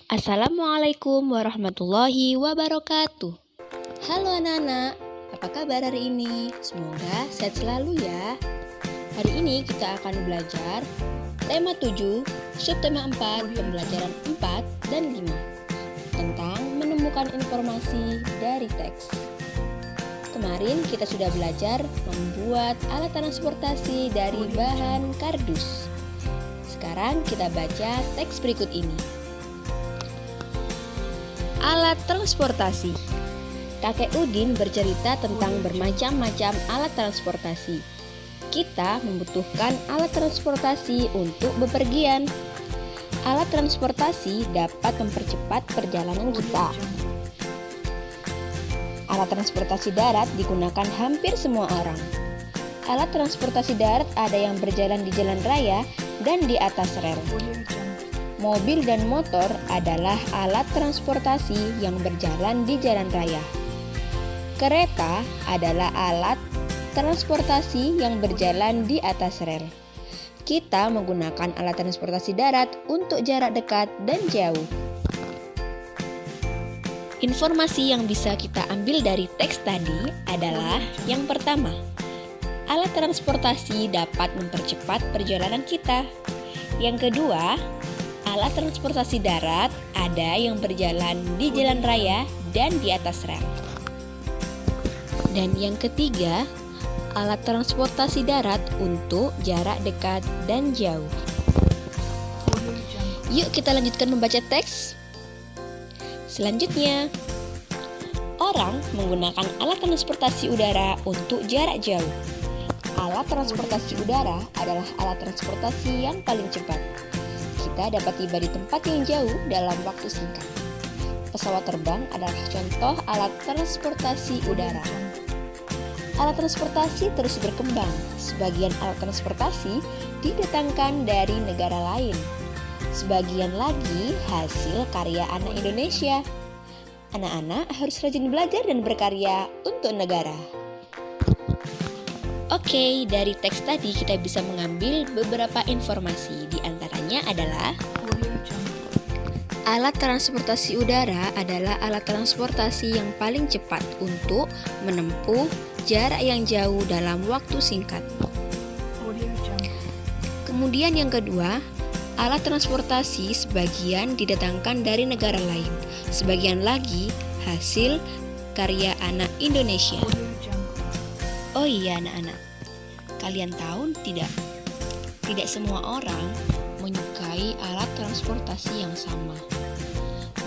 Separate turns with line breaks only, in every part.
Assalamualaikum warahmatullahi wabarakatuh. Halo anak-anak, apa kabar hari ini? Semoga sehat selalu ya. Hari ini kita akan belajar tema 7, subtema 4, pembelajaran 4 dan 5 tentang menemukan informasi dari teks. Kemarin kita sudah belajar membuat alat transportasi dari bahan kardus. Sekarang kita baca teks berikut ini. Alat transportasi. Kakek Udin bercerita tentang bermacam-macam alat transportasi. Kita membutuhkan alat transportasi untuk bepergian. Alat transportasi dapat mempercepat perjalanan kita. Alat transportasi darat digunakan hampir semua orang. Alat transportasi darat ada yang berjalan di jalan raya dan di atas rel. Mobil dan motor adalah alat transportasi yang berjalan di jalan raya. Kereta adalah alat transportasi yang berjalan di atas rel. Kita menggunakan alat transportasi darat untuk jarak dekat dan jauh. Informasi yang bisa kita ambil dari teks tadi adalah yang pertama, alat transportasi dapat mempercepat perjalanan kita. Yang kedua, alat transportasi darat ada yang berjalan di jalan raya dan di atas rel. Dan yang ketiga, alat transportasi darat untuk jarak dekat dan jauh. Yuk kita lanjutkan membaca teks. Selanjutnya, orang menggunakan alat transportasi udara untuk jarak jauh. Alat transportasi udara adalah alat transportasi yang paling cepat. Kita dapat tiba di tempat yang jauh dalam waktu singkat. Pesawat terbang adalah contoh alat transportasi udara. Alat transportasi terus berkembang. Sebagian alat transportasi didatangkan dari negara lain. Sebagian lagi hasil karya anak Indonesia. Anak-anak harus rajin belajar dan berkarya untuk negara. Oke, dari teks tadi kita bisa mengambil beberapa informasi. Di antaranya adalah alat transportasi udara adalah alat transportasi yang paling cepat untuk menempuh jarak yang jauh dalam waktu singkat. Kemudian yang kedua, alat transportasi sebagian didatangkan dari negara lain, sebagian lagi hasil karya anak Indonesia. Oh iya anak-anak, kalian tahu tidak? Tidak semua orang menyukai alat transportasi yang sama.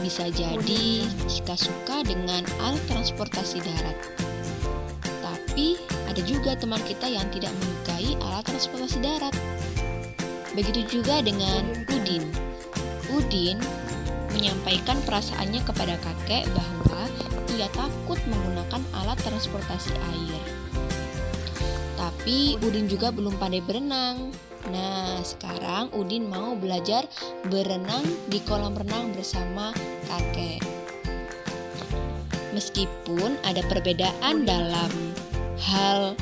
Bisa jadi kita suka dengan alat transportasi darat. Tapi ada juga teman kita yang tidak menyukai alat transportasi darat. Begitu juga dengan Udin. Udin menyampaikan perasaannya kepada kakek bahwa ia takut menggunakan alat transportasi air. Tapi Udin juga belum pandai berenang. Nah, sekarang Udin mau belajar berenang di kolam renang bersama kakek. Meskipun ada perbedaan dalam hal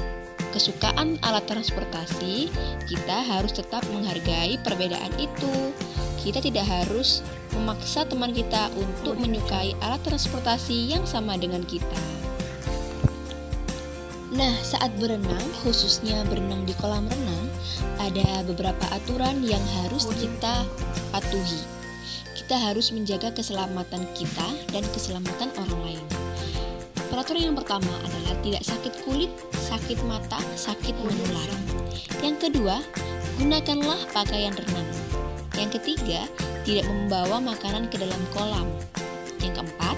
kesukaan alat transportasi, kita harus tetap menghargai perbedaan itu. Kita tidak harus memaksa teman kita untuk menyukai alat transportasi yang sama dengan kita. Nah, saat berenang, khususnya berenang di kolam renang, ada beberapa aturan yang harus kita patuhi. Kita harus menjaga keselamatan kita dan keselamatan orang lain. Peraturan yang pertama adalah tidak sakit kulit, sakit mata, sakit menular. Yang kedua, gunakanlah pakaian renang. Yang ketiga, tidak membawa makanan ke dalam kolam. Yang keempat,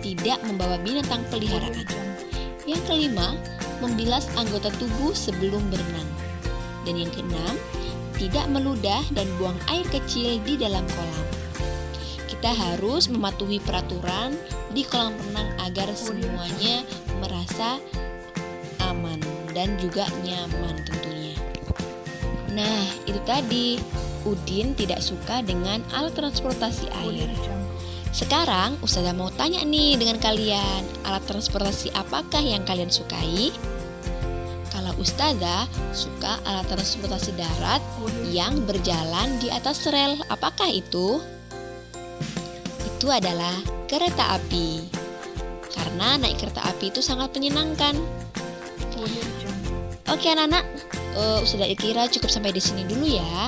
tidak membawa binatang peliharaan. Yang kelima, membilas anggota tubuh sebelum berenang. Dan yang keenam, tidak meludah dan buang air kecil di dalam kolam. Kita harus mematuhi peraturan di kolam renang agar semuanya merasa aman dan juga nyaman tentunya. Nah, itu tadi, Udin tidak suka dengan alat transportasi air. Sekarang Ustazah mau tanya nih dengan kalian, alat transportasi apakah yang kalian sukai? Kalau Ustazah suka alat transportasi darat yang berjalan di atas rel. Apakah itu? Itu adalah kereta api. Karena naik kereta api itu sangat menyenangkan. Oke anak-anak, Ustazah Ikira cukup sampai di sini dulu ya.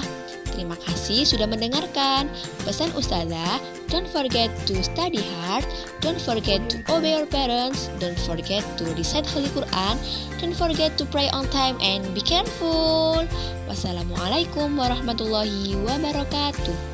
Terima kasih sudah mendengarkan. Pesan Ustazah, don't forget to study hard, don't forget to obey your parents, don't forget to recite Holy Quran, don't forget to pray on time and be careful. Wassalamualaikum warahmatullahi wabarakatuh.